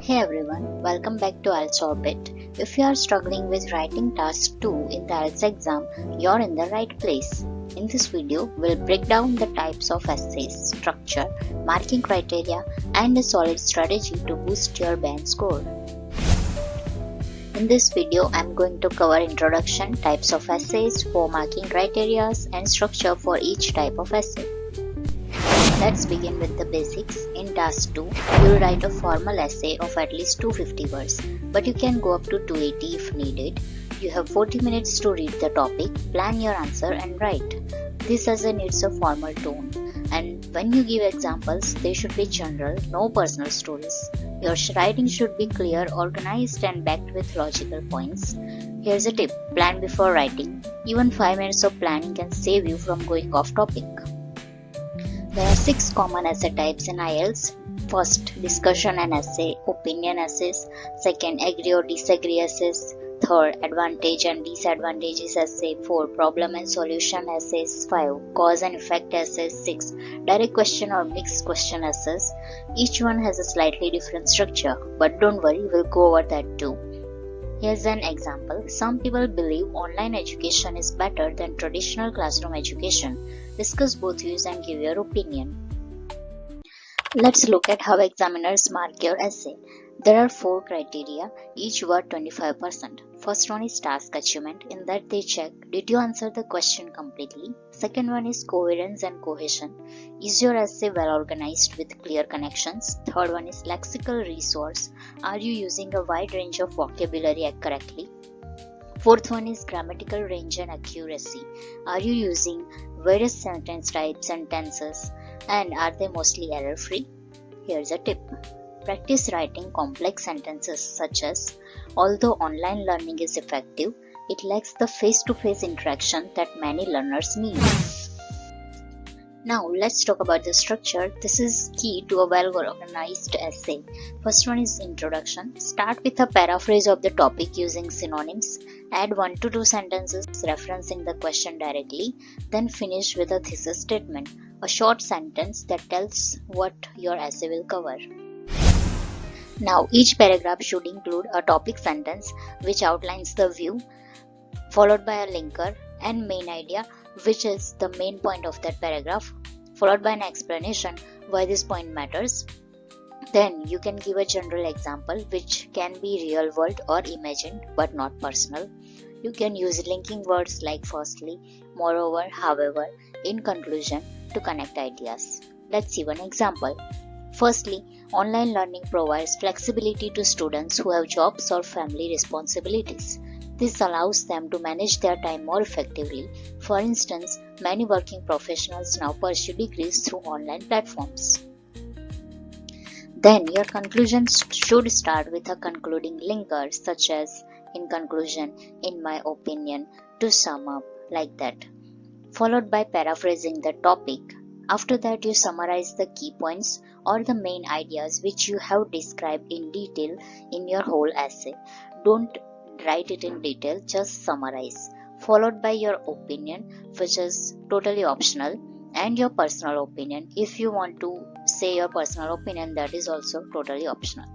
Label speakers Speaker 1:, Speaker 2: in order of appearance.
Speaker 1: Hey everyone, welcome back to IELTS Orbit. If you are struggling with writing task 2 in the IELTS exam, you're in the right place. In this video, we'll break down the types of essays, structure, marking criteria, and a solid strategy to boost your band score. In this video, I'm going to cover introduction, types of essays, 4 marking criteria, and structure for each type of essay. Let's begin with the basics. In task 2, you'll write a formal essay of at least 250 words, but you can go up to 280 if needed. You have 40 minutes to read the topic, plan your answer and write. This essay needs a formal tone, and when you give examples, they should be general, no personal stories. Your writing should be clear, organized and backed with logical points. Here's a tip: plan before writing. Even 5 minutes of planning can save you from going off topic. There are 6 common essay types in IELTS. First, discussion and essay, opinion essays. Second, agree or disagree essays. Third, advantage and disadvantages essay. 4, problem and solution essays. 5, cause and effect essays. 6, direct question or mixed question essays. Each one has a slightly different structure, but don't worry, we'll go over that too. Here's an example. Some people believe online education is better than traditional classroom education. Discuss both views and give your opinion. Let's look at how examiners mark your essay. There are 4 criteria, each worth 25%. First one is task achievement. In that they check, did you answer the question completely? Second one is coherence and cohesion. Is your essay well organized with clear connections? Third one is lexical resource. Are you using a wide range of vocabulary correctly? Fourth one is grammatical range and accuracy. Are you using various sentence types and tenses? And are they mostly error-free? Here's a tip. Practice writing complex sentences such as, although online learning is effective, it lacks the face-to-face interaction that many learners need. Now let's talk about the structure. This is key to a well-organized essay. First one is introduction. Start with a paraphrase of the topic using synonyms. Add 1 to 2 sentences referencing the question directly. Then finish with a thesis statement, a short sentence that tells what your essay will cover. Now each paragraph should include a topic sentence which outlines the view, followed by a linker and main idea, which is the main point of that paragraph, followed by an explanation why this point matters. Then you can give a general example which can be real world or imagined but not personal. You can use linking words like firstly, moreover, however, in conclusion to connect ideas. Let's see one example. Firstly, online learning provides flexibility to students who have jobs or family responsibilities. This allows them to manage their time more effectively. For instance, many working professionals now pursue degrees through online platforms. Then your conclusion should start with a concluding linker such as, in conclusion, in my opinion, to sum up, like that, followed by paraphrasing the topic. After that, you summarize the key points or the main ideas which you have described in detail in your whole essay. Don't write it in detail, just summarize, followed by your opinion, which is totally optional, and your personal opinion. If you want to say your personal opinion, that is also totally optional.